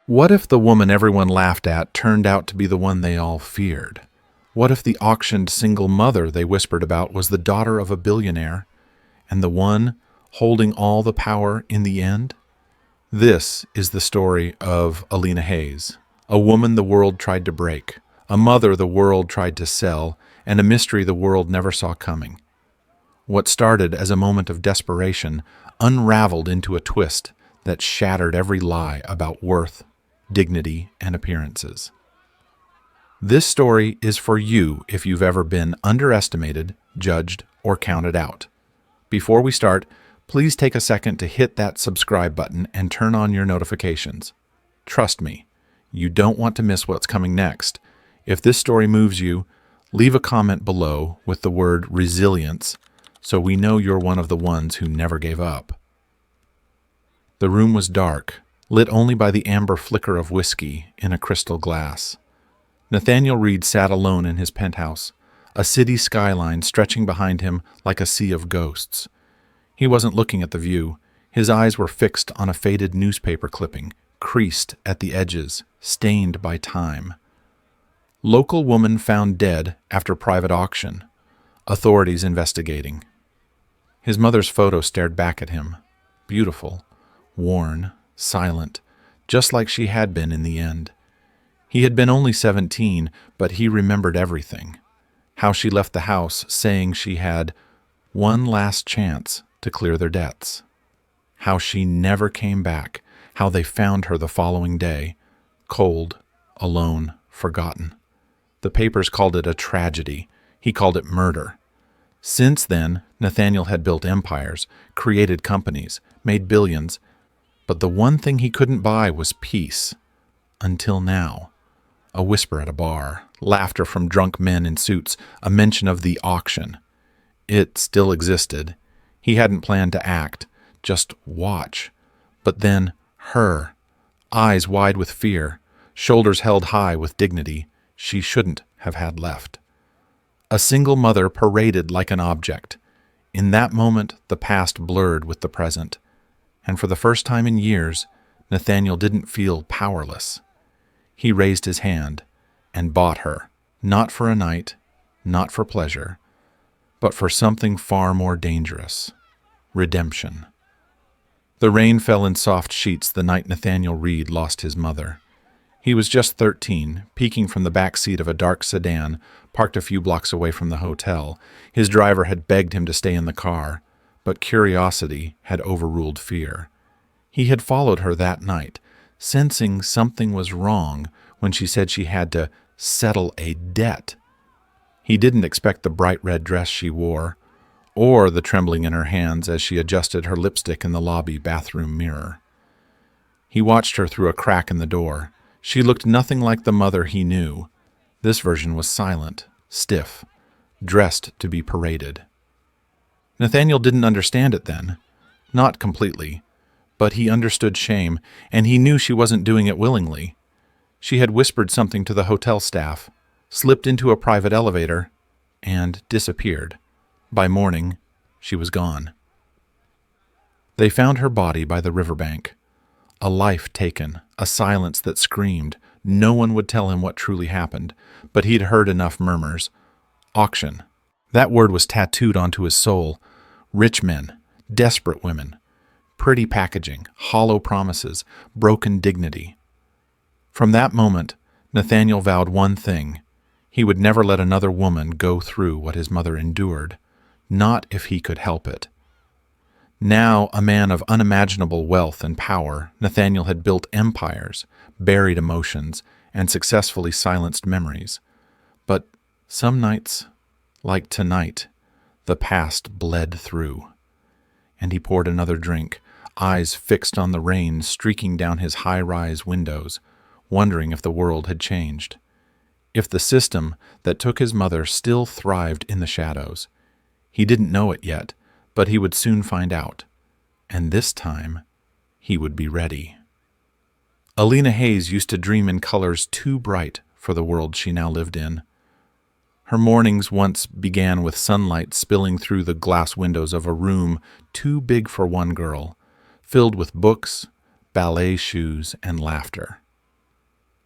What if the woman everyone laughed at turned out to be the one they all feared? What if the auctioned single mother they whispered about was the daughter of a billionaire, and the one holding all the power in the end? This is the story of Alina Hayes, a woman the world tried to break, a mother the world tried to sell, and a mystery the world never saw coming. What started as a moment of desperation unraveled into a twist that shattered every lie about worth, dignity, and appearances. This story is for you if you've ever been underestimated, judged, or counted out. Before we start, please take a second to hit that subscribe button and turn on your notifications. Trust me, you don't want to miss what's coming next. If this story moves you, leave a comment below with the word resilience so we know you're one of the ones who never gave up. The room was dark, lit only by the amber flicker of whiskey in a crystal glass. Nathaniel Reed sat alone in his penthouse, a city skyline stretching behind him like a sea of ghosts. He wasn't looking at the view. His eyes were fixed on a faded newspaper clipping, creased at the edges, stained by time. Local woman found dead after private auction. Authorities investigating. His mother's photo stared back at him. Beautiful, worn, silent, just like she had been in the end. He had been only 17, but he remembered everything. How she left the house saying she had one last chance to clear their debts. How she never came back. How they found her the following day, cold, alone, forgotten. The papers called it a tragedy. He called it murder. Since then, Nathaniel had built empires, created companies, made billions, but the one thing he couldn't buy was peace. Until now. A whisper at a bar, laughter from drunk men in suits, a mention of the auction. It still existed. He hadn't planned to act, just watch. But then, her, eyes wide with fear, shoulders held high with dignity, she shouldn't have had left. A single mother paraded like an object. In that moment, the past blurred with the present. And for the first time in years, Nathaniel didn't feel powerless. He raised his hand and bought her, not for a night, not for pleasure, but for something far more dangerous: redemption. The rain fell in soft sheets the night Nathaniel Reed lost his mother. He was just 13, peeking from the back seat of a dark sedan parked a few blocks away from the hotel. His driver had begged him to stay in the car, but curiosity had overruled fear. He had followed her that night, sensing something was wrong when she said she had to settle a debt. He didn't expect the bright red dress she wore, or the trembling in her hands as she adjusted her lipstick in the lobby bathroom mirror. He watched her through a crack in the door. She looked nothing like the mother he knew. This version was silent, stiff, dressed to be paraded. Nathaniel didn't understand it then. Not completely. But he understood shame, and he knew she wasn't doing it willingly. She had whispered something to the hotel staff, slipped into a private elevator, and disappeared. By morning, she was gone. They found her body by the riverbank. A life taken, a silence that screamed. No one would tell him what truly happened, but he'd heard enough murmurs. Auction. That word was tattooed onto his soul. Rich men, desperate women. Pretty packaging, hollow promises, broken dignity. From that moment, Nathaniel vowed one thing. He would never let another woman go through what his mother endured, not if he could help it. Now, a man of unimaginable wealth and power, Nathaniel had built empires, buried emotions, and successfully silenced memories. But some nights, like tonight, the past bled through. And he poured another drink, eyes fixed on the rain streaking down his high-rise windows, wondering if the world had changed. If the system that took his mother still thrived in the shadows. He didn't know it yet, but he would soon find out. And this time, he would be ready. Alina Hayes used to dream in colors too bright for the world she now lived in. Her mornings once began with sunlight spilling through the glass windows of a room too big for one girl, filled with books, ballet shoes, and laughter.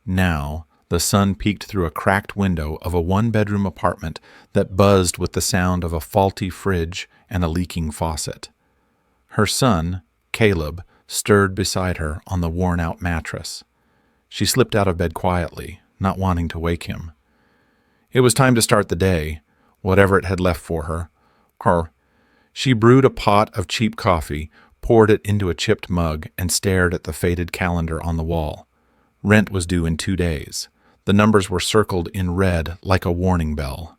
Now, the sun peeked through a cracked window of a one-bedroom apartment that buzzed with the sound of a faulty fridge and a leaking faucet. Her son, Caleb, stirred beside her on the worn-out mattress. She slipped out of bed quietly, not wanting to wake him. It was time to start the day, whatever it had left for her. She brewed a pot of cheap coffee, poured it into a chipped mug, and stared at the faded calendar on the wall. Rent was due in 2 days. The numbers were circled in red like a warning bell.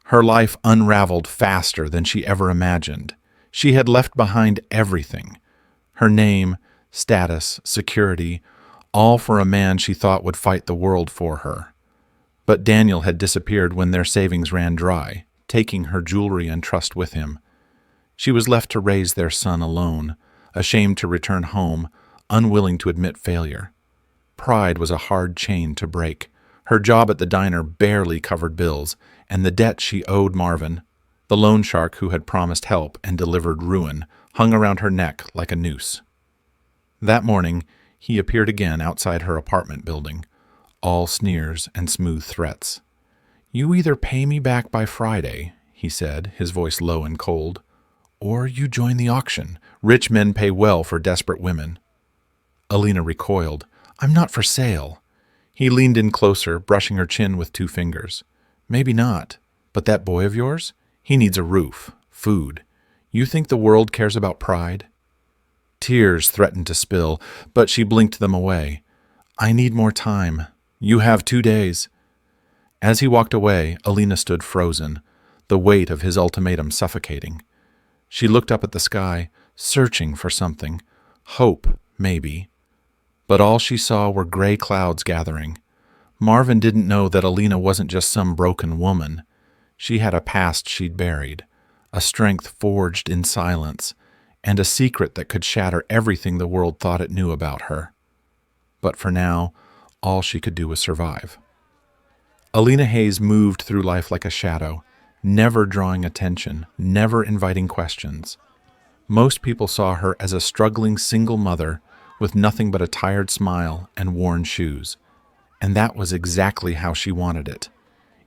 Her life unraveled faster than she ever imagined. She had left behind everything. Her name, status, security, all for a man she thought would fight the world for her. But Daniel had disappeared when their savings ran dry, taking her jewelry and trust with him. She was left to raise their son alone, ashamed to return home, unwilling to admit failure. Pride was a hard chain to break. Her job at the diner barely covered bills, and the debt she owed Marvin, the loan shark who had promised help and delivered ruin, hung around her neck like a noose. That morning, he appeared again outside her apartment building, all sneers and smooth threats. "You either pay me back by Friday," he said, his voice low and cold, "or you join the auction. Rich men pay well for desperate women." Alina recoiled. "I'm not for sale." He leaned in closer, brushing her chin with 2 fingers. "Maybe not, but that boy of yours? He needs a roof, food. You think the world cares about pride?" Tears threatened to spill, but she blinked them away. "I need more time. You have 2 days." As he walked away, Alina stood frozen, the weight of his ultimatum suffocating. She looked up at the sky, searching for something. Hope, maybe. But all she saw were gray clouds gathering. Marvin didn't know that Alina wasn't just some broken woman. She had a past she'd buried, a strength forged in silence, and a secret that could shatter everything the world thought it knew about her. But for now, all she could do was survive. Alina Hayes moved through life like a shadow, never drawing attention, never inviting questions. Most people saw her as a struggling single mother with nothing but a tired smile and worn shoes. And that was exactly how she wanted it.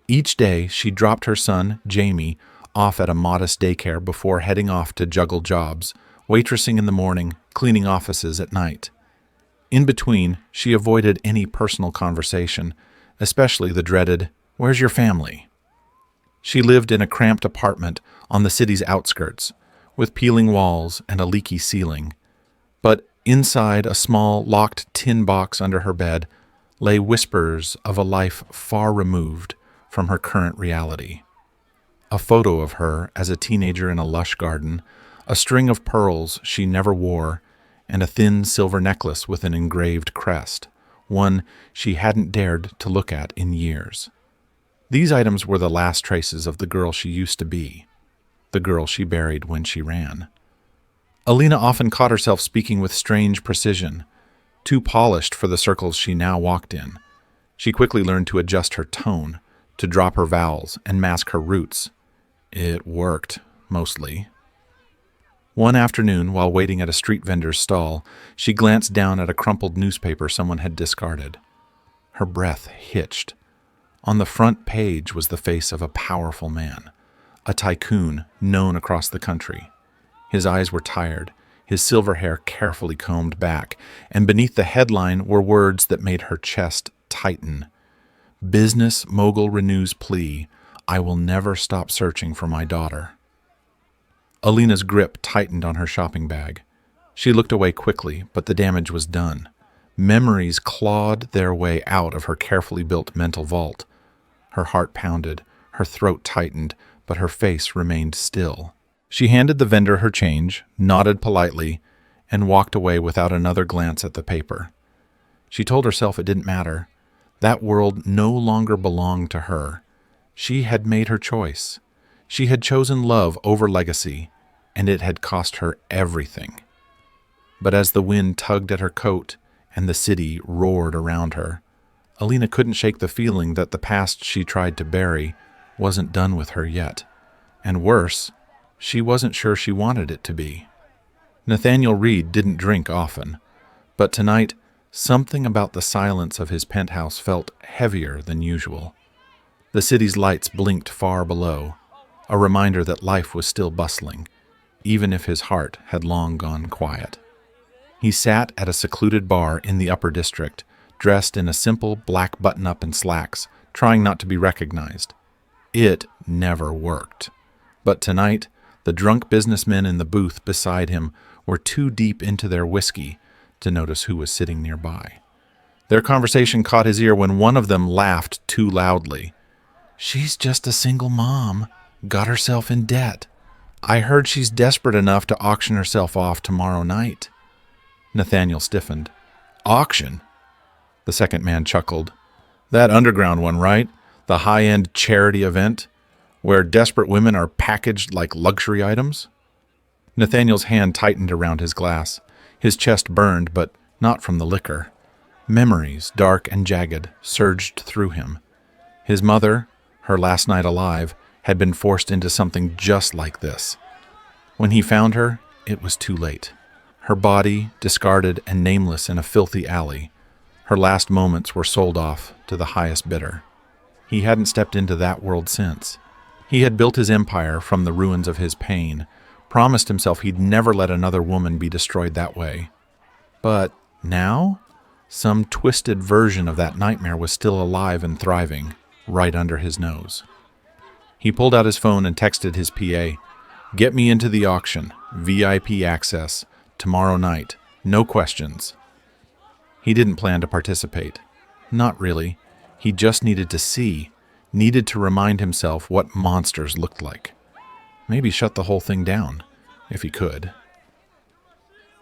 Each day, she dropped her son, Jamie, off at a modest daycare before heading off to juggle jobs, waitressing in the morning, cleaning offices at night. In between, she avoided any personal conversation, especially the dreaded, "Where's your family?" She lived in a cramped apartment on the city's outskirts, with peeling walls and a leaky ceiling. But inside a small, locked tin box under her bed lay whispers of a life far removed from her current reality. A photo of her as a teenager in a lush garden, a string of pearls she never wore, and a thin silver necklace with an engraved crest, one she hadn't dared to look at in years. These items were the last traces of the girl she used to be, the girl she buried when she ran. Alina often caught herself speaking with strange precision, too polished for the circles she now walked in. She quickly learned to adjust her tone, to drop her vowels and mask her roots. It worked, mostly. One afternoon, while waiting at a street vendor's stall, she glanced down at a crumpled newspaper someone had discarded. Her breath hitched. On the front page was the face of a powerful man, a tycoon known across the country. His eyes were tired, his silver hair carefully combed back, and beneath the headline were words that made her chest tighten. "Business mogul renews plea. I will never stop searching for my daughter." Alina's grip tightened on her shopping bag. She looked away quickly, but the damage was done. Memories clawed their way out of her carefully built mental vault. Her heart pounded, her throat tightened, but her face remained still. She handed the vendor her change, nodded politely, and walked away without another glance at the paper. She told herself it didn't matter. That world no longer belonged to her. She had made her choice. She had chosen love over legacy, and it had cost her everything. But as the wind tugged at her coat and the city roared around her, Alina couldn't shake the feeling that the past she tried to bury wasn't done with her yet. And worse, she wasn't sure she wanted it to be. Nathaniel Reed didn't drink often, but tonight Something about the silence of his penthouse felt heavier than usual. The city's lights blinked far below, a reminder that life was still bustling, even if his heart had long gone quiet. He sat at a secluded bar in the upper district, dressed in a simple black button-up and slacks, trying not to be recognized. It never worked. But tonight, the drunk businessmen in the booth beside him were too deep into their whiskey to notice who was sitting nearby. Their conversation caught his ear when one of them laughed too loudly. "She's just a single mom. Got herself in debt. I heard she's desperate enough to auction herself off tomorrow night." Nathaniel stiffened. "Auction?" The second man chuckled. "That underground one, right? The high-end charity event, where desperate women are packaged like luxury items?" Nathaniel's hand tightened around his glass. His chest burned, but not from the liquor. Memories, dark and jagged, surged through him. His mother, her last night alive, had been forced into something just like this. When he found her, it was too late. Her body, discarded and nameless in a filthy alley. Her last moments were sold off to the highest bidder. He hadn't stepped into that world since. He had built his empire from the ruins of his pain, promised himself he'd never let another woman be destroyed that way. But now, some twisted version of that nightmare was still alive and thriving, right under his nose. He pulled out his phone and texted his PA, "Get me into the auction, VIP access, tomorrow night, no questions." He didn't plan to participate. Not really. He just needed to see, needed to remind himself what monsters looked like. Maybe shut the whole thing down, if he could.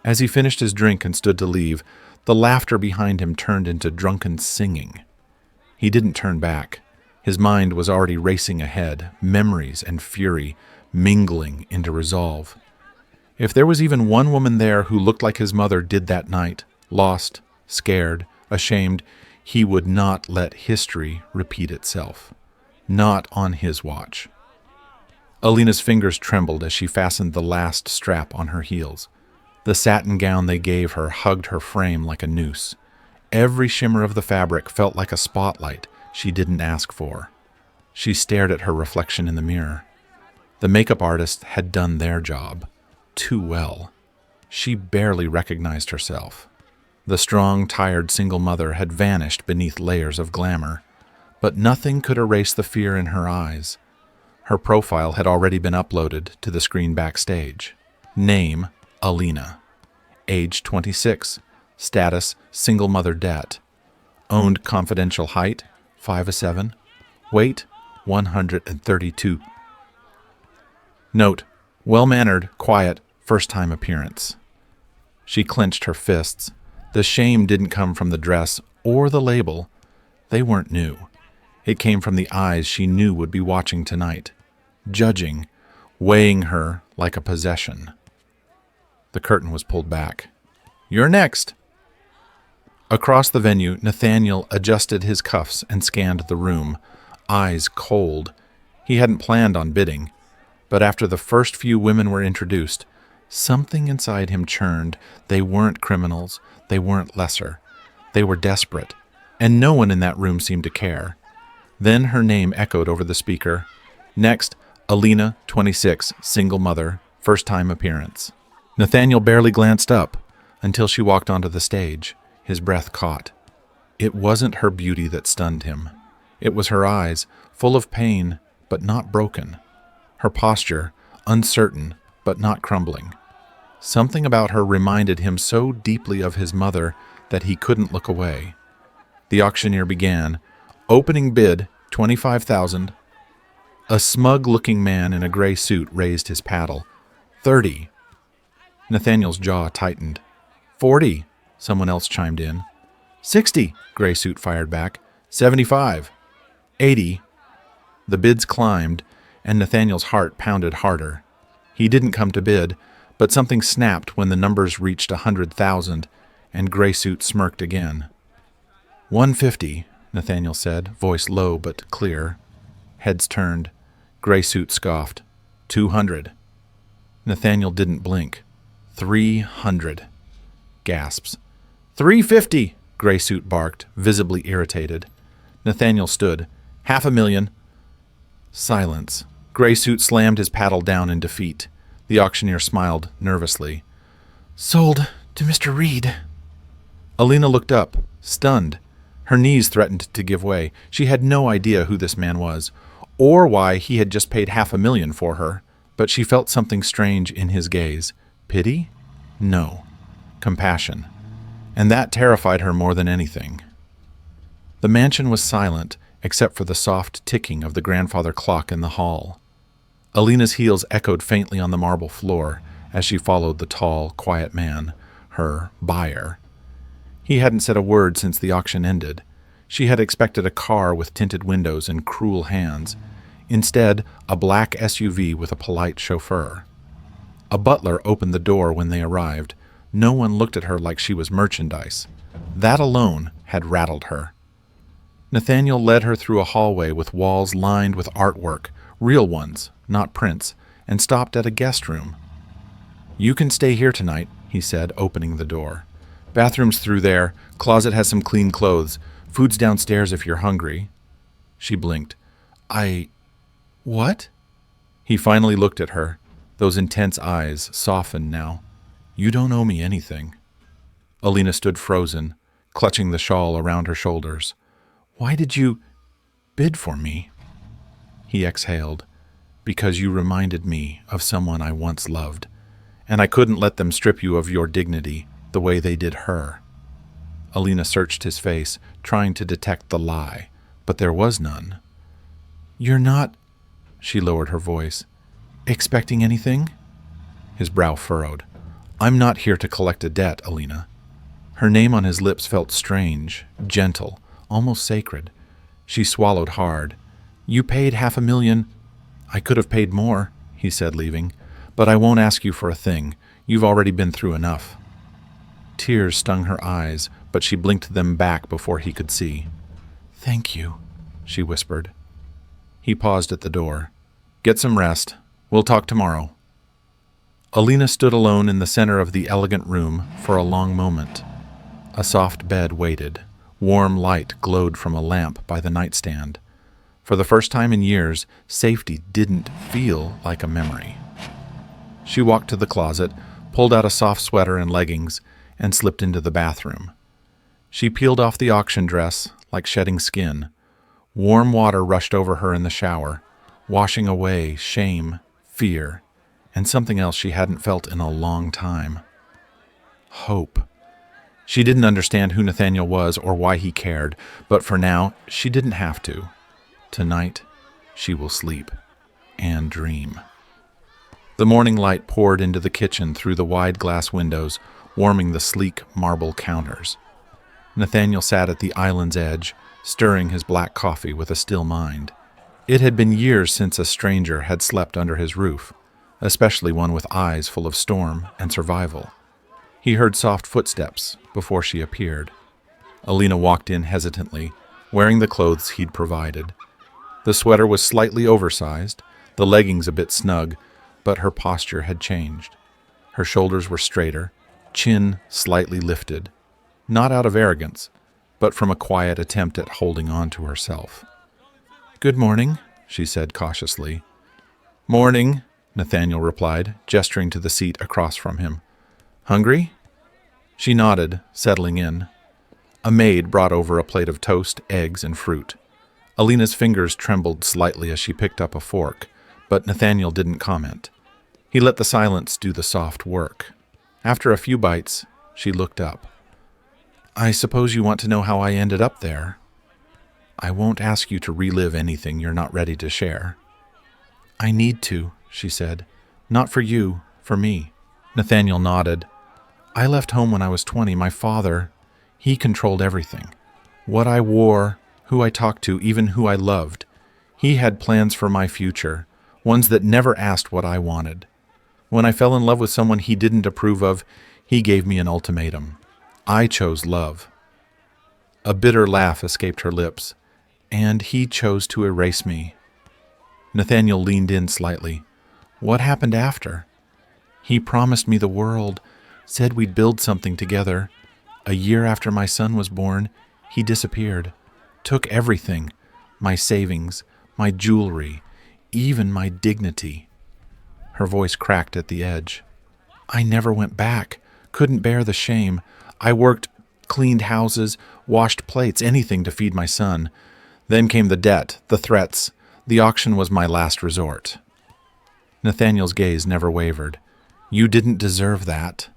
As he finished his drink and stood to leave, the laughter behind him turned into drunken singing. He didn't turn back. His mind was already racing ahead, memories and fury mingling into resolve. If there was even one woman there who looked like his mother did that night, lost, scared, ashamed, he would not let history repeat itself. Not on his watch. Alina's fingers trembled as she fastened the last strap on her heels. The satin gown they gave her hugged her frame like a noose. Every shimmer of the fabric felt like a spotlight she didn't ask for. She stared at her reflection in the mirror. The makeup artist had done their job. Too well. She barely recognized herself. The strong, tired single mother had vanished beneath layers of glamour, but nothing could erase the fear in her eyes. Her profile had already been uploaded to the screen backstage. Name, Alina. Age 26. Status, single mother debt. Owned confidential height, 5'7". Weight, 132. Note, well-mannered, quiet, first-time appearance. She clenched her fists. The shame didn't come from the dress or the label. They weren't new. It came from the eyes she knew would be watching tonight, judging, weighing her like a possession. The curtain was pulled back. "You're next." Across the venue, Nathaniel adjusted his cuffs and scanned the room, eyes cold. He hadn't planned on bidding, but after the first few women were introduced, something inside him churned. They weren't criminals. They weren't lesser. They were desperate, and no one in that room seemed to care. Then her name echoed over the speaker. Next, Alina, 26, single mother, first-time appearance. Nathaniel barely glanced up until she walked onto the stage, his breath caught. It wasn't her beauty that stunned him. It was her eyes, full of pain, but not broken. Her posture, uncertain, but not crumbling. Something about her reminded him so deeply of his mother that he couldn't look away. The auctioneer began. Opening bid, $25,000. A smug-looking man in a gray suit raised his paddle. 30. Nathaniel's jaw tightened. 40. Someone else chimed in. 60. Gray suit fired back. 75. 80. The bids climbed, and Nathaniel's heart pounded harder. He didn't come to bid, but something snapped when the numbers reached 100,000, and Gray suit smirked again. 150, Nathaniel said, voice low but clear. Heads turned. Gray suit scoffed. 200. Nathaniel didn't blink. 300. Gasps. 350. Gray Suit barked, visibly irritated. Nathaniel stood. $500,000. Silence. Gray Suit slammed his paddle down in defeat. The auctioneer smiled nervously. Sold to Mr. Reed. Alina looked up, stunned. Her knees threatened to give way. She had no idea who this man was, or why he had just paid $500,000 for her, but she felt something strange in his gaze. Pity? No. Compassion. And that terrified her more than anything. The mansion was silent, except for the soft ticking of the grandfather clock in the hall. Alina's heels echoed faintly on the marble floor as she followed the tall, quiet man, her buyer. He hadn't said a word since the auction ended. She had expected a car with tinted windows and cruel hands. Instead, a black SUV with a polite chauffeur. A butler opened the door when they arrived. No one looked at her like she was merchandise. That alone had rattled her. Nathaniel led her through a hallway with walls lined with artwork, real ones, not prints, and stopped at a guest room. You can stay here tonight, he said, opening the door. Bathroom's through there. Closet has some clean clothes. Food's downstairs if you're hungry. She blinked. What? He finally looked at her. Those intense eyes softened now. You don't owe me anything. Alina stood frozen, clutching the shawl around her shoulders. Why did you bid for me? He exhaled. Because you reminded me of someone I once loved, and I couldn't let them strip you of your dignity the way they did her. Alina searched his face, trying to detect the lie, but there was none. You're not, she lowered her voice, expecting anything? His brow furrowed. I'm not here to collect a debt, Alina. Her name on his lips felt strange, gentle, almost sacred. She swallowed hard. You paid $500,000. I could have paid more, he said, leaving, but I won't ask you for a thing. You've already been through enough. Tears stung her eyes, but she blinked them back before he could see. Thank you, she whispered. He paused at the door. Get some rest. We'll talk tomorrow. Alina stood alone in the center of the elegant room for a long moment. A soft bed waited. Warm light glowed from a lamp by the nightstand. For the first time in years, safety didn't feel like a memory. She walked to the closet, pulled out a soft sweater and leggings, and slipped into the bathroom. She peeled off the auction dress like shedding skin. Warm water rushed over her in the shower, washing away shame, fear, and something else she hadn't felt in a long time. Hope. She didn't understand who Nathaniel was or why he cared, but for now, she didn't have to. Tonight, she will sleep and dream. The morning light poured into the kitchen through the wide glass windows, warming the sleek marble counters. Nathaniel sat at the island's edge, stirring his black coffee with a still mind. It had been years since a stranger had slept under his roof, especially one with eyes full of storm and survival. He heard soft footsteps before she appeared. Alina walked in hesitantly, wearing the clothes he'd provided. The sweater was slightly oversized, the leggings a bit snug, but her posture had changed. Her shoulders were straighter, chin slightly lifted, not out of arrogance, but from a quiet attempt at holding on to herself. Good morning, she said cautiously. Morning, Nathaniel replied, gesturing to the seat across from him. Hungry? She nodded, settling in. A maid brought over a plate of toast, eggs, and fruit. Alina's fingers trembled slightly as she picked up a fork, but Nathaniel didn't comment. He let the silence do the soft work. After a few bites, she looked up. I suppose you want to know how I ended up there. I won't ask you to relive anything you're not ready to share. I need to, she said. Not for you, for me. Nathaniel nodded. I left home when I was 20. My father, he controlled everything. What I wore, who I talked to, even who I loved. He had plans for my future, ones that never asked what I wanted. When I fell in love with someone he didn't approve of, he gave me an ultimatum. I chose love. A bitter laugh escaped her lips, and he chose to erase me. Nathaniel leaned in slightly. What happened after? He promised me the world, said we'd build something together. A year after my son was born, he disappeared. Took everything, my savings, my jewelry, even my dignity. Her voice cracked at the edge. I never went back, couldn't bear the shame. I worked, cleaned houses, washed plates, anything to feed my son. Then came the debt, the threats. The auction was my last resort. Nathaniel's gaze never wavered. You didn't deserve that.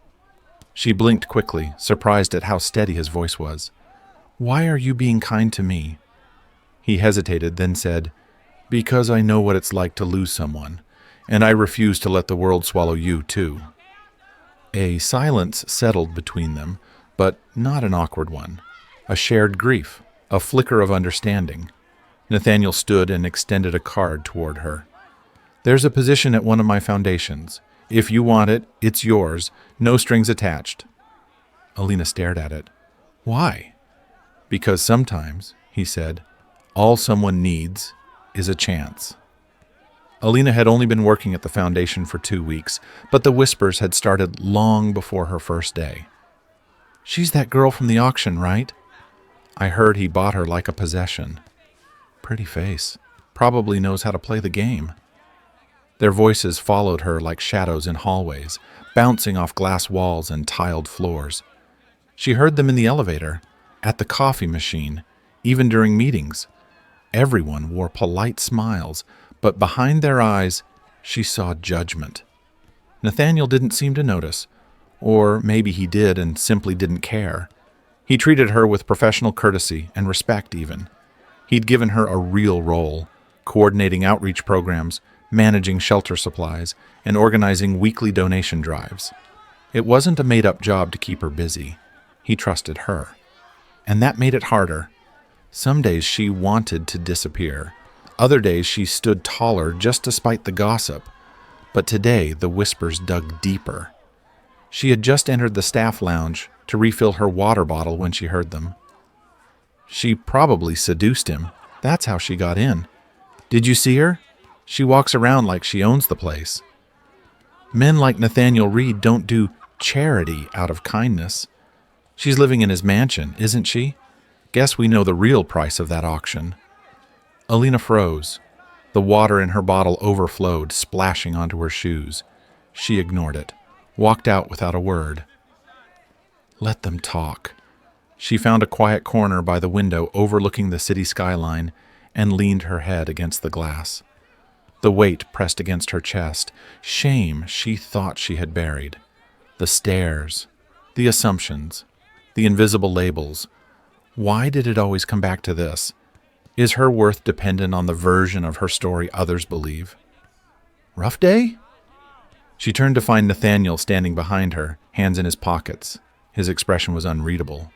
She blinked quickly, surprised at how steady his voice was. Why are you being kind to me? He hesitated, then said, Because I know what it's like to lose someone, and I refuse to let the world swallow you, too. A silence settled between them, but not an awkward one. A shared grief, a flicker of understanding. Nathaniel stood and extended a card toward her. There's a position at one of my foundations. If you want it, it's yours, no strings attached. Alina stared at it. Why? Because sometimes, he said, all someone needs is a chance. Alina had only been working at the foundation for 2 weeks, but the whispers had started long before her first day. She's that girl from the auction, right? I heard he bought her like a possession. Pretty face. Probably knows how to play the game. Their voices followed her like shadows in hallways, bouncing off glass walls and tiled floors. She heard them in the elevator, at the coffee machine, even during meetings. Everyone wore polite smiles, but behind their eyes, she saw judgment. Nathaniel didn't seem to notice, or maybe he did and simply didn't care. He treated her with professional courtesy and respect even. He'd given her a real role, coordinating outreach programs, managing shelter supplies, and organizing weekly donation drives. It wasn't a made-up job to keep her busy. He trusted her. And that made it harder. Some days she wanted to disappear. Other days she stood taller just despite the gossip. But today the whispers dug deeper. She had just entered the staff lounge to refill her water bottle when she heard them. She probably seduced him. That's how she got in. Did you see her? She walks around like she owns the place. Men like Nathaniel Reed don't do charity out of kindness. She's living in his mansion, isn't she? Guess we know the real price of that auction. Alina froze. The water in her bottle overflowed, splashing onto her shoes. She ignored it, walked out without a word. Let them talk. She found a quiet corner by the window overlooking the city skyline and leaned her head against the glass. The weight pressed against her chest, shame she thought she had buried. The stares, the assumptions, the invisible labels. Why did it always come back to this? Is her worth dependent on the version of her story others believe? Rough day? She turned to find Nathaniel standing behind her, hands in his pockets. His expression was unreadable.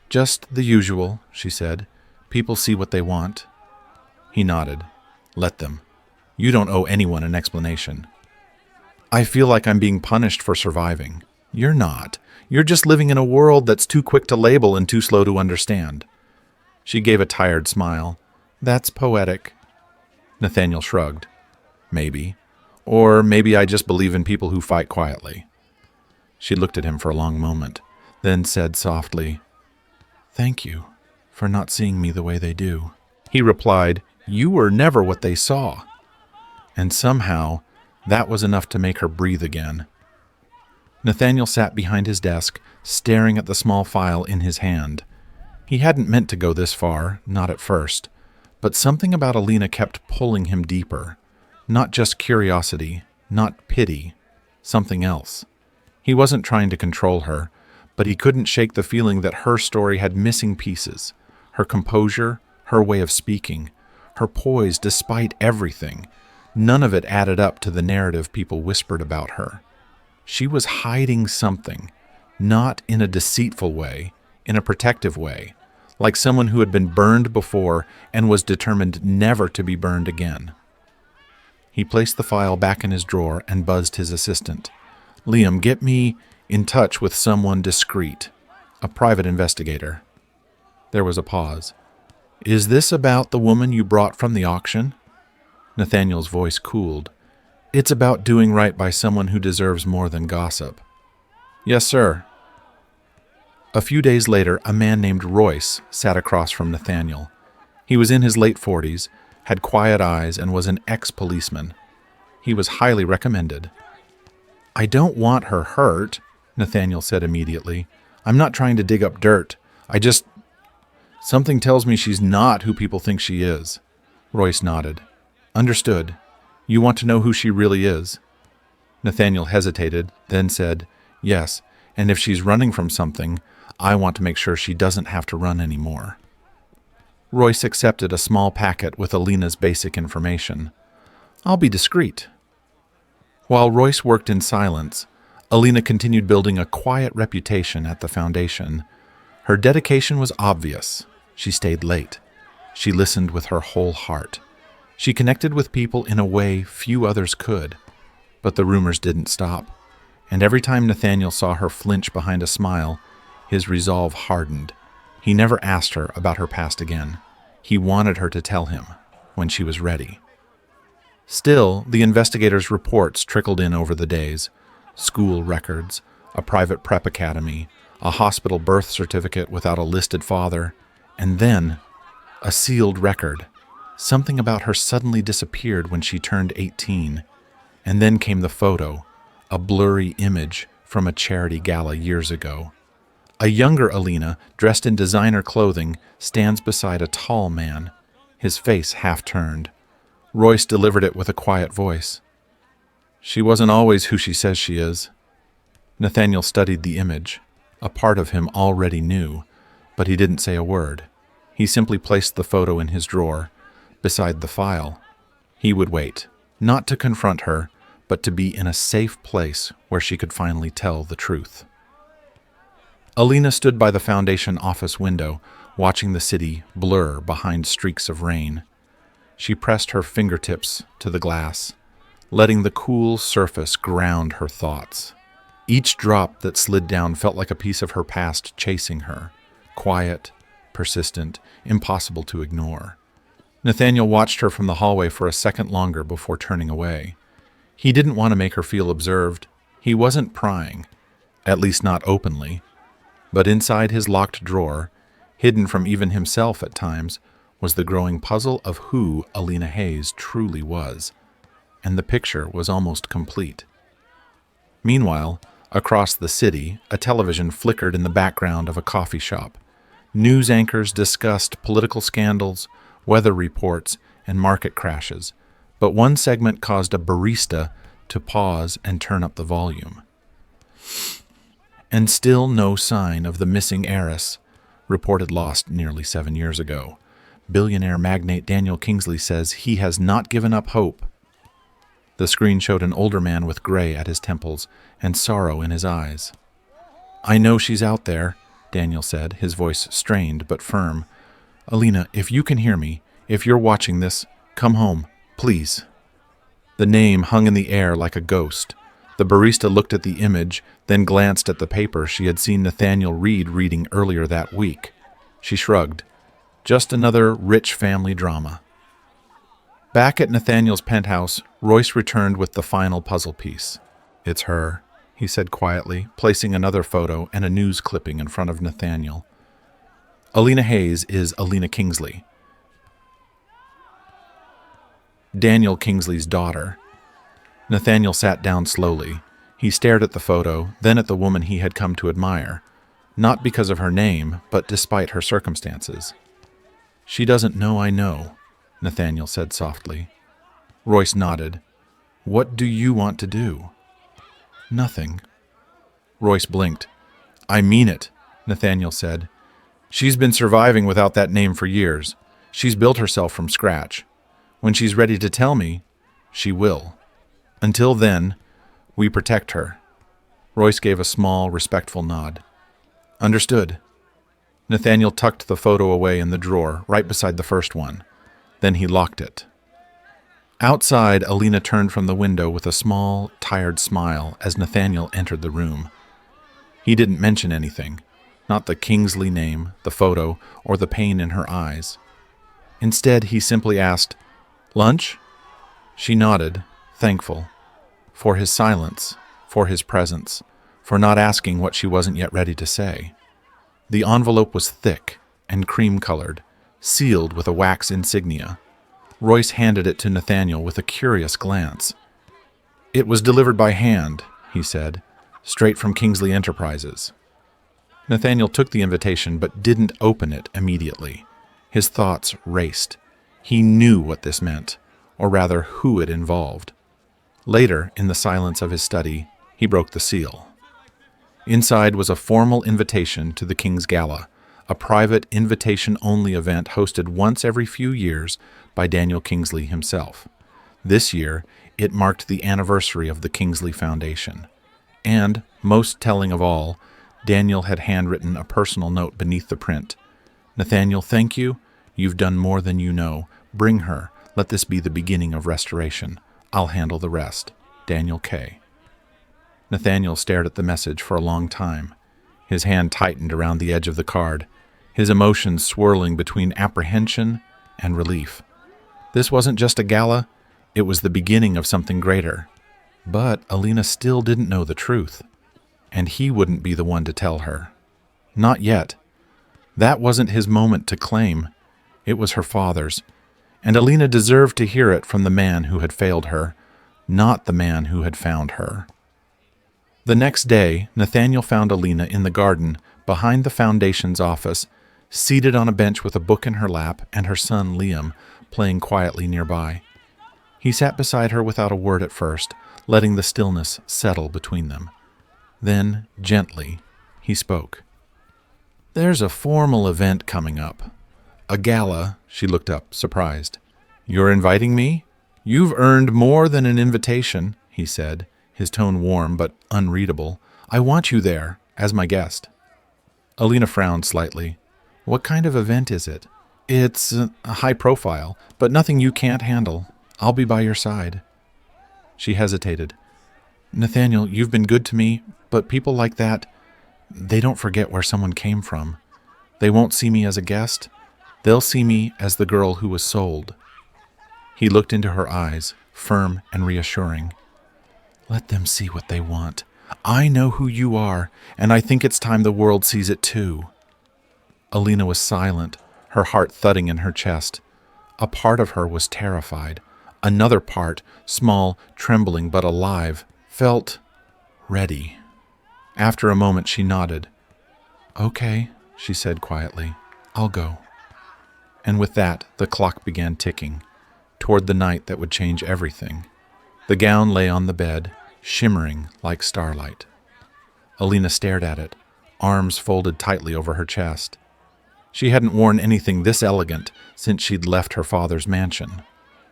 Just the usual, she said. People see what they want. He nodded. Let them. You don't owe anyone an explanation. I feel like I'm being punished for surviving. You're not. You're just living in a world that's too quick to label and too slow to understand. She gave a tired smile. That's poetic. Nathaniel shrugged. Maybe. Or maybe I just believe in people who fight quietly. She looked at him for a long moment, then said softly, Thank you for not seeing me the way they do. He replied, You were never what they saw. And somehow, that was enough to make her breathe again. Nathaniel sat behind his desk, staring at the small file in his hand. He hadn't meant to go this far, not at first, but something about Alina kept pulling him deeper. Not just curiosity, not pity, something else. He wasn't trying to control her, but he couldn't shake the feeling that her story had missing pieces. Her composure, her way of speaking, her poise despite everything. None of it added up to the narrative people whispered about her. She was hiding something, not in a deceitful way, in a protective way, like someone who had been burned before and was determined never to be burned again. He placed the file back in his drawer and buzzed his assistant. Liam, get me in touch with someone discreet, a private investigator. There was a pause. Is this about the woman you brought from the auction? Nathaniel's voice cooled. It's about doing right by someone who deserves more than gossip. Yes, sir. A few days later, a man named Royce sat across from Nathaniel. He was in his late 40s, had quiet eyes, and was an ex-policeman. He was highly recommended. "I don't want her hurt," Nathaniel said immediately. "I'm not trying to dig up dirt. Something tells me she's not who people think she is." Royce nodded. "Understood. You want to know who she really is?" Nathaniel hesitated, then said, "Yes, and if she's running from something, I want to make sure she doesn't have to run anymore." Royce accepted a small packet with Alina's basic information. "I'll be discreet." While Royce worked in silence, Alina continued building a quiet reputation at the foundation. Her dedication was obvious. She stayed late. She listened with her whole heart. She connected with people in a way few others could. But the rumors didn't stop, and every time Nathaniel saw her flinch behind a smile, his resolve hardened. He never asked her about her past again. He wanted her to tell him when she was ready. Still, the investigators' reports trickled in over the days. School records, a private prep academy, a hospital birth certificate without a listed father, and then a sealed record. Something about her suddenly disappeared when she turned 18. And then came the photo, a blurry image from a charity gala years ago. A younger Alina, dressed in designer clothing, stands beside a tall man, his face half-turned. Royce delivered it with a quiet voice. "She wasn't always who she says she is." Nathaniel studied the image. A part of him already knew, but he didn't say a word. He simply placed the photo in his drawer, beside the file. He would wait, not to confront her, but to be in a safe place where she could finally tell the truth. Alina stood by the foundation office window, watching the city blur behind streaks of rain. She pressed her fingertips to the glass, letting the cool surface ground her thoughts. Each drop that slid down felt like a piece of her past chasing her, quiet, persistent, impossible to ignore. Nathaniel watched her from the hallway for a second longer before turning away. He didn't want to make her feel observed. He wasn't prying, at least not openly. But inside his locked drawer, hidden from even himself at times, was the growing puzzle of who Alina Hayes truly was. And the picture was almost complete. Meanwhile, across the city, a television flickered in the background of a coffee shop. News anchors discussed political scandals, weather reports, and market crashes. But one segment caused a barista to pause and turn up the volume. And still no sign of the missing heiress, reported lost nearly 7 years ago. Billionaire magnate Daniel Kingsley says he has not given up hope. The screen showed an older man with gray at his temples and sorrow in his eyes. "I know she's out there," Daniel said, his voice strained but firm. "Alina, if you can hear me, if you're watching this, come home, please." The name hung in the air like a ghost. The barista looked at the image, then glanced at the paper she had seen Nathaniel reading earlier that week. She shrugged. Just another rich family drama. Back at Nathaniel's penthouse, Royce returned with the final puzzle piece. "It's her," he said quietly, placing another photo and a news clipping in front of Nathaniel. "Alina Hayes is Alina Kingsley, Daniel Kingsley's daughter." Nathaniel sat down slowly. He stared at the photo, then at the woman he had come to admire, not because of her name, but despite her circumstances. "She doesn't know I know," Nathaniel said softly. Royce nodded. "What do you want to do?" "Nothing." Royce blinked. "I mean it," Nathaniel said. "She's been surviving without that name for years. She's built herself from scratch. When she's ready to tell me, she will. Until then, we protect her." Royce gave a small, respectful nod. "Understood." Nathaniel tucked the photo away in the drawer, right beside the first one. Then he locked it. Outside, Alina turned from the window with a small, tired smile as Nathaniel entered the room. He didn't mention anything, not the Kingsley name, the photo, or the pain in her eyes. Instead, he simply asked, "Lunch?" She nodded, thankful. For his silence, for his presence, for not asking what she wasn't yet ready to say. The envelope was thick and cream-colored, sealed with a wax insignia. Royce handed it to Nathaniel with a curious glance. "It was delivered by hand," he said, "straight from Kingsley Enterprises." Nathaniel took the invitation but didn't open it immediately. His thoughts raced. He knew what this meant, or rather who it involved. Later, in the silence of his study, he broke the seal. Inside was a formal invitation to the King's Gala, a private invitation-only event hosted once every few years by Daniel Kingsley himself. This year, it marked the anniversary of the Kingsley Foundation. And, most telling of all, Daniel had handwritten a personal note beneath the print. "Nathaniel, thank you. You've done more than you know. Bring her. Let this be the beginning of restoration. I'll handle the rest. Daniel K." Nathaniel stared at the message for a long time. His hand tightened around the edge of the card, his emotions swirling between apprehension and relief. This wasn't just a gala, it was the beginning of something greater. But Alina still didn't know the truth, and he wouldn't be the one to tell her. Not yet. That wasn't his moment to claim. It was her father's, and Alina deserved to hear it from the man who had failed her, not the man who had found her. The next day, Nathaniel found Alina in the garden behind the Foundation's office, seated on a bench with a book in her lap and her son Liam playing quietly nearby. He sat beside her without a word at first, letting the stillness settle between them. Then, gently, he spoke. "There's a formal event coming up. A gala." She looked up, surprised. "You're inviting me? You've earned more than an invitation," he said, his tone warm but unreadable. "I want you there, as my guest." Alina frowned slightly. "What kind of event is it?" "It's a high profile, but nothing you can't handle. I'll be by your side." She hesitated. "Nathaniel, you've been good to me, but people like that, they don't forget where someone came from. They won't see me as a guest. They'll see me as the girl who was sold." He looked into her eyes, firm and reassuring. "Let them see what they want. I know who you are, and I think it's time the world sees it too." Alina was silent, her heart thudding in her chest. A part of her was terrified. Another part, small, trembling but alive, felt ready. After a moment she nodded. "Okay," she said quietly. "I'll go." And with that, the clock began ticking, toward the night that would change everything. The gown lay on the bed, shimmering like starlight. Alina stared at it, arms folded tightly over her chest. She hadn't worn anything this elegant since she'd left her father's mansion.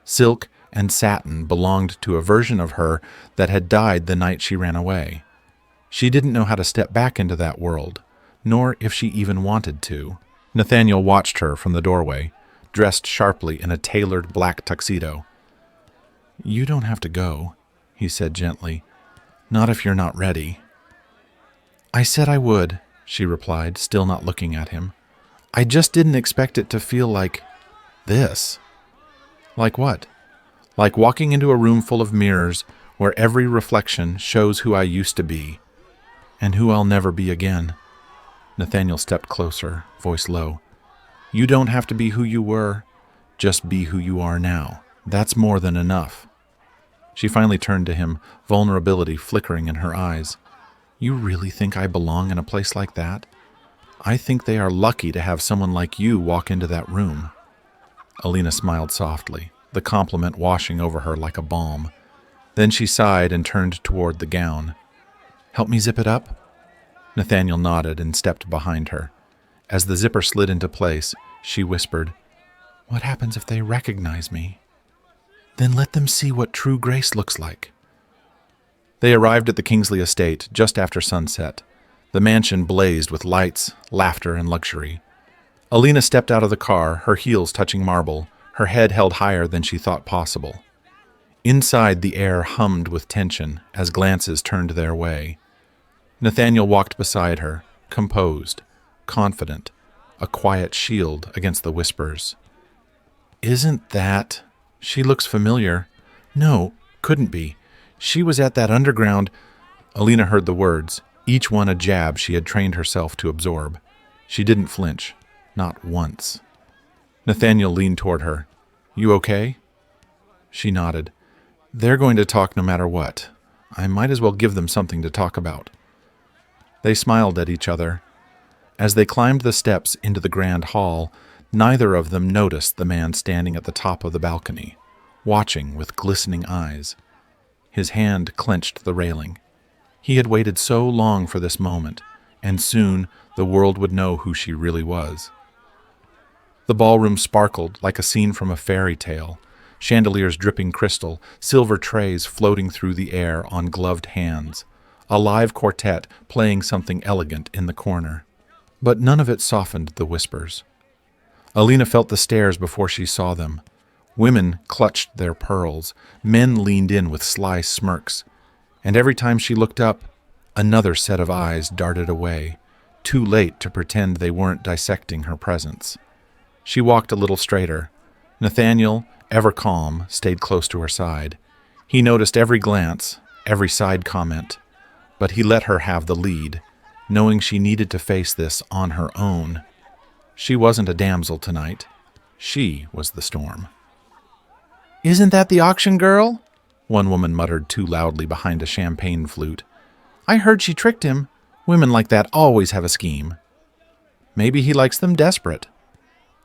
Silk and satin belonged to a version of her that had died the night she ran away. She didn't know how to step back into that world, nor if she even wanted to. Nathaniel watched her from the doorway, dressed sharply in a tailored black tuxedo. "You don't have to go," he said gently. "Not if you're not ready." "I said I would," she replied, still not looking at him. "I just didn't expect it to feel like this." "Like what?" "Like walking into a room full of mirrors where every reflection shows who I used to be and who I'll never be again." Nathaniel stepped closer, voice low. "You don't have to be who you were. Just be who you are now. That's more than enough." She finally turned to him, vulnerability flickering in her eyes. "You really think I belong in a place like that? I think they are lucky to have someone like you walk into that room." Alina smiled softly, the compliment washing over her like a balm. Then she sighed and turned toward the gown. "Help me zip it up?" Nathaniel nodded and stepped behind her. As the zipper slid into place, she whispered, "What happens if they recognize me?" "Then let them see what true grace looks like." They arrived at the Kingsley estate just after sunset. The mansion blazed with lights, laughter, and luxury. Alina stepped out of the car, her heels touching marble, her head held higher than she thought possible. Inside, the air hummed with tension as glances turned their way. Nathaniel walked beside her, composed, confident, a quiet shield against the whispers. "Isn't that... She looks familiar. No, couldn't be. She was at that underground..." Alina heard the words, each one a jab she had trained herself to absorb. She didn't flinch, not once. Nathaniel leaned toward her. "You okay?" She nodded. "They're going to talk no matter what. I might as well give them something to talk about." They smiled at each other. As they climbed the steps into the grand hall, neither of them noticed the man standing at the top of the balcony, watching with glistening eyes. His hand clenched the railing. He had waited so long for this moment, and soon the world would know who she really was. The ballroom sparkled like a scene from a fairy tale, chandeliers dripping crystal, silver trays floating through the air on gloved hands, a live quartet playing something elegant in the corner. But none of it softened the whispers. Alina felt the stares before she saw them. Women clutched their pearls, men leaned in with sly smirks, and every time she looked up, another set of eyes darted away, too late to pretend they weren't dissecting her presence. She walked a little straighter. Nathaniel, ever calm, stayed close to her side. He noticed every glance, every side comment, but he let her have the lead, knowing she needed to face this on her own. She wasn't a damsel tonight. She was the storm. "Isn't that the auction girl?" one woman muttered too loudly behind a champagne flute. "I heard she tricked him. Women like that always have a scheme." "Maybe he likes them desperate."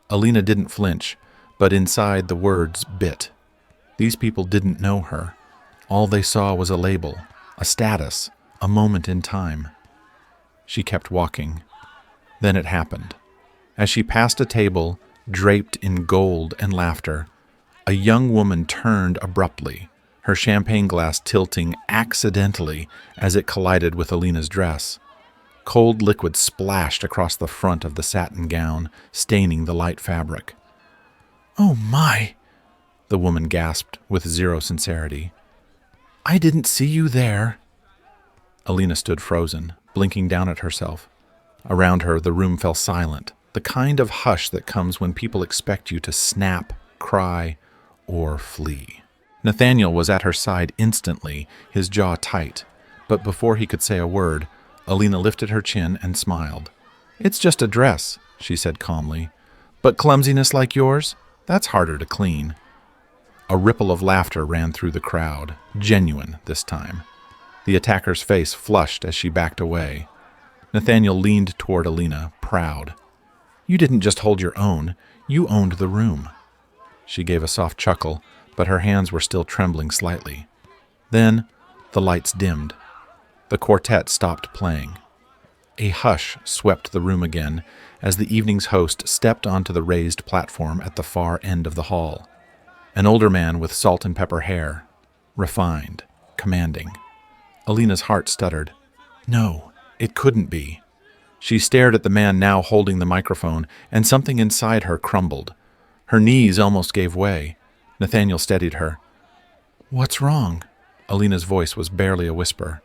Alina didn't flinch, but inside the words bit. These people didn't know her. All they saw was a label, a status, a moment in time. She kept walking. Then it happened. As she passed a table draped in gold and laughter, a young woman turned abruptly, her champagne glass tilting accidentally as it collided with Alina's dress. Cold liquid splashed across the front of the satin gown, staining the light fabric. "Oh my!" the woman gasped with zero sincerity. "I didn't see you there." Alina stood frozen, blinking down at herself. Around her, the room fell silent, the kind of hush that comes when people expect you to snap, cry, or flee. Nathaniel was at her side instantly, his jaw tight, but before he could say a word, Alina lifted her chin and smiled. "It's just a dress," she said calmly. "But clumsiness like yours, that's harder to clean." A ripple of laughter ran through the crowd, genuine this time. The attacker's face flushed as she backed away. Nathaniel leaned toward Alina, proud. "You didn't just hold your own, you owned the room." She gave a soft chuckle, but her hands were still trembling slightly. Then the lights dimmed. The quartet stopped playing. A hush swept the room again as the evening's host stepped onto the raised platform at the far end of the hall. An older man with salt and pepper hair, refined, commanding. Alina's heart stuttered. No, it couldn't be. She stared at the man now holding the microphone, and something inside her crumbled. Her knees almost gave way. Nathaniel steadied her. "What's wrong?" Alina's voice was barely a whisper.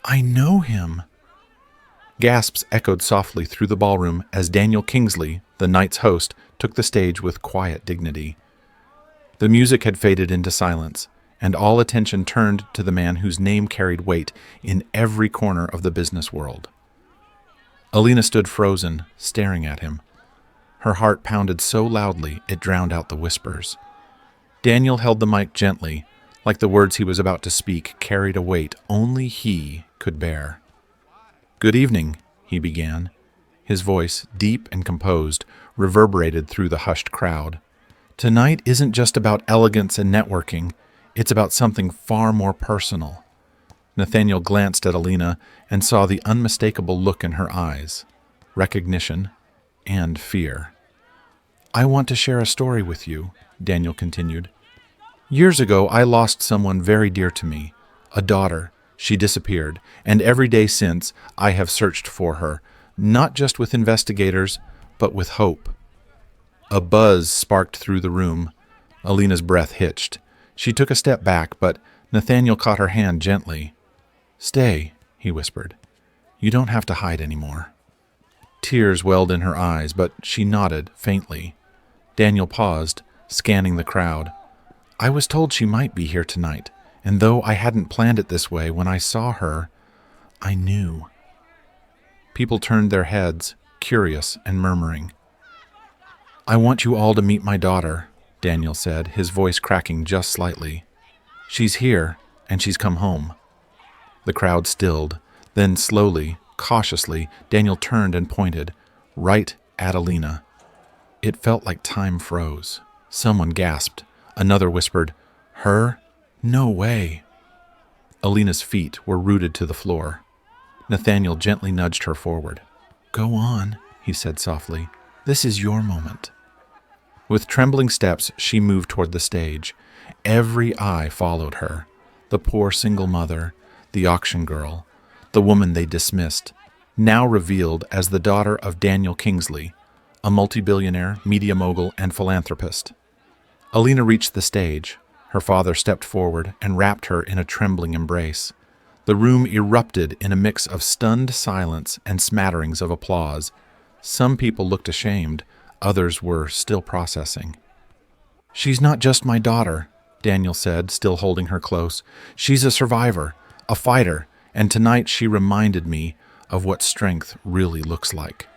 "I know him." Gasps echoed softly through the ballroom as Daniel Kingsley, the night's host, took the stage with quiet dignity. The music had faded into silence, and all attention turned to the man whose name carried weight in every corner of the business world. Alina stood frozen, staring at him. Her heart pounded so loudly it drowned out the whispers. Daniel held the mic gently, like the words he was about to speak carried a weight only he could bear. "Good evening," he began. His voice, deep and composed, reverberated through the hushed crowd. "Tonight isn't just about elegance and networking. It's about something far more personal." Nathaniel glanced at Alina and saw the unmistakable look in her eyes, recognition and fear. "I want to share a story with you," Daniel continued. "Years ago, I lost someone very dear to me, a daughter. She disappeared, and every day since, I have searched for her, not just with investigators, but with hope." A buzz sparked through the room. Alina's breath hitched. She took a step back, but Nathaniel caught her hand gently. "Stay," he whispered. "You don't have to hide anymore." Tears welled in her eyes, but she nodded faintly. Daniel paused, scanning the crowd. "I was told she might be here tonight, and though I hadn't planned it this way, when I saw her, I knew." People turned their heads, curious and murmuring. "I want you all to meet my daughter," Daniel said, his voice cracking just slightly. "She's here, and she's come home." The crowd stilled. Then slowly, cautiously, Daniel turned and pointed, right at Alina. It felt like time froze. Someone gasped. Another whispered, "Her? No way." Alina's feet were rooted to the floor. Nathaniel gently nudged her forward. "Go on," he said softly. "This is your moment." With trembling steps, she moved toward the stage. Every eye followed her. The poor single mother, the auction girl, the woman they dismissed, now revealed as the daughter of Daniel Kingsley, a multi-billionaire, media mogul, and philanthropist. Alina reached the stage. Her father stepped forward and wrapped her in a trembling embrace. The room erupted in a mix of stunned silence and smatterings of applause. Some people looked ashamed. Others were still processing. "She's not just my daughter," Daniel said, still holding her close. "She's a survivor, a fighter, and tonight she reminded me of what strength really looks like."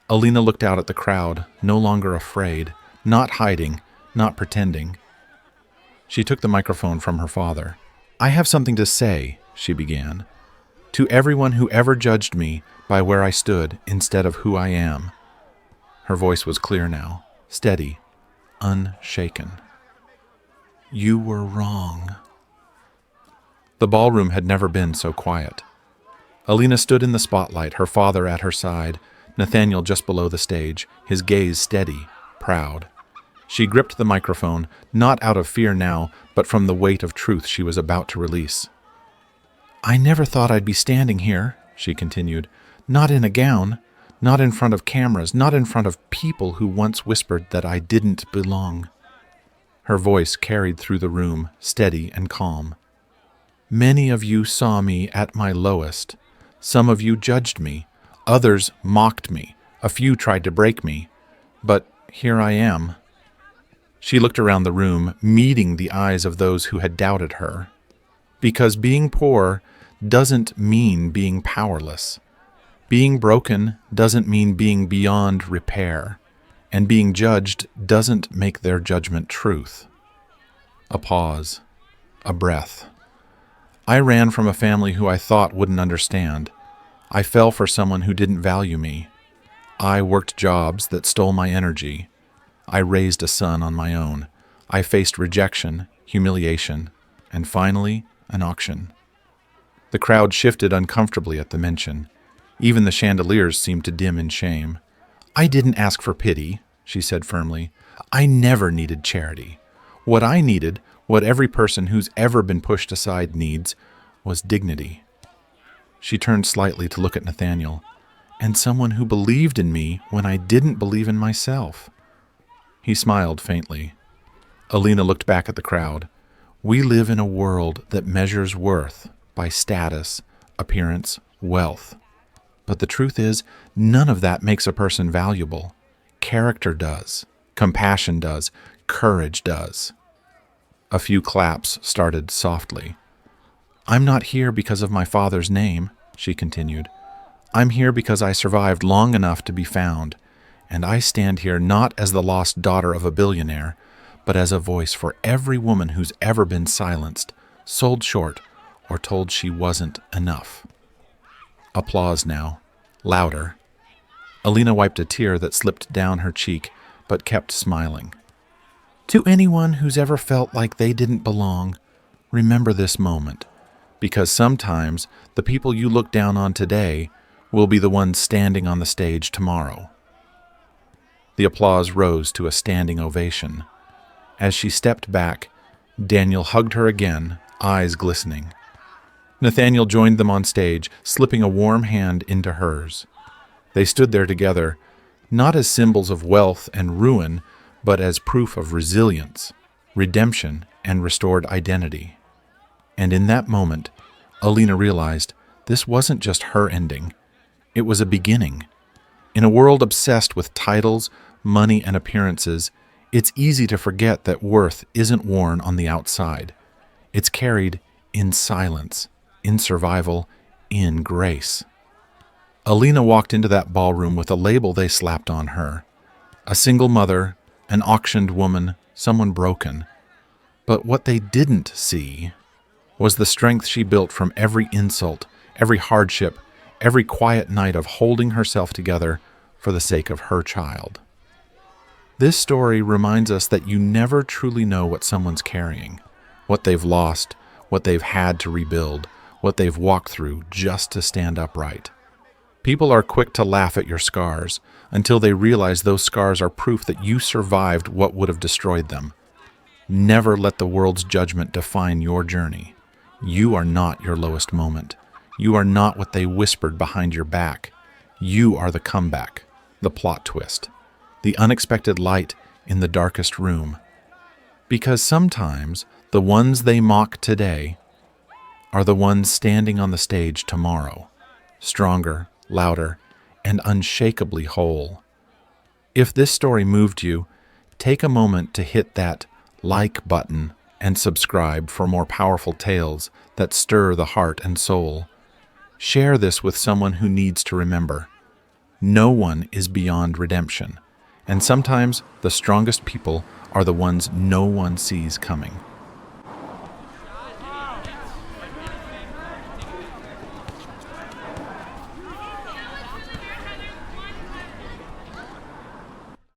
Alina looked out at the crowd, no longer afraid, not hiding, not pretending. She took the microphone from her father. "I have something to say," she began, "to everyone who ever judged me by where I stood instead of who I am." Her voice was clear now, steady, unshaken. "You were wrong." The ballroom had never been so quiet. Alina stood in the spotlight, her father at her side, Nathaniel just below the stage, his gaze steady, proud. She gripped the microphone, not out of fear now, but from the weight of truth she was about to release. "I never thought I'd be standing here," she continued, "not in a gown, not in front of cameras, not in front of people who once whispered that I didn't belong." Her voice carried through the room, steady and calm. "Many of you saw me at my lowest. Some of you judged me. Others mocked me. A few tried to break me. But here I am." She looked around the room, meeting the eyes of those who had doubted her. Because being poor doesn't mean being powerless. Being broken doesn't mean being beyond repair, and being judged doesn't make their judgment truth. A pause, a breath. I ran from a family who I thought wouldn't understand. I fell for someone who didn't value me. I worked jobs that stole my energy. I raised a son on my own. I faced rejection, humiliation, and finally, an auction. The crowd shifted uncomfortably at the mention. Even the chandeliers seemed to dim in shame. "I didn't ask for pity," she said firmly. "I never needed charity. What I needed, what every person who's ever been pushed aside needs, was dignity." She turned slightly to look at Nathaniel. "And someone who believed in me when I didn't believe in myself." He smiled faintly. Alina looked back at the crowd. "We live in a world that measures worth by status, appearance, wealth. But the truth is, none of that makes a person valuable. Character does. Compassion does. Courage does." A few claps started softly. "I'm not here because of my father's name," she continued. "I'm here because I survived long enough to be found, and I stand here not as the lost daughter of a billionaire, but as a voice for every woman who's ever been silenced, sold short, or told she wasn't enough." Applause now, louder. Alina wiped a tear that slipped down her cheek, but kept smiling. "To anyone who's ever felt like they didn't belong, remember this moment, because sometimes the people you look down on today will be the ones standing on the stage tomorrow." The applause rose to a standing ovation. As she stepped back, Daniel hugged her again, eyes glistening. Nathaniel joined them on stage, slipping a warm hand into hers. They stood there together, not as symbols of wealth and ruin, but as proof of resilience, redemption, and restored identity. And in that moment, Alina realized this wasn't just her ending. It was a beginning. In a world obsessed with titles, money, and appearances, it's easy to forget that worth isn't worn on the outside. It's carried in silence, in survival, in grace. Alina walked into that ballroom with a label they slapped on her. A single mother, an auctioned woman, someone broken. But what they didn't see was the strength she built from every insult, every hardship, every quiet night of holding herself together for the sake of her child. This story reminds us that you never truly know what someone's carrying, what they've lost, what they've had to rebuild, what they've walked through just to stand upright. People are quick to laugh at your scars until they realize those scars are proof that you survived what would have destroyed them. Never let the world's judgment define your journey. You are not your lowest moment. You are not what they whispered behind your back. You are the comeback, the plot twist, the unexpected light in the darkest room. Because sometimes the ones they mock today are the ones standing on the stage tomorrow, stronger, louder, and unshakably whole. If this story moved you, take a moment to hit that like button and subscribe for more powerful tales that stir the heart and soul. Share this with someone who needs to remember. No one is beyond redemption, and sometimes the strongest people are the ones no one sees coming.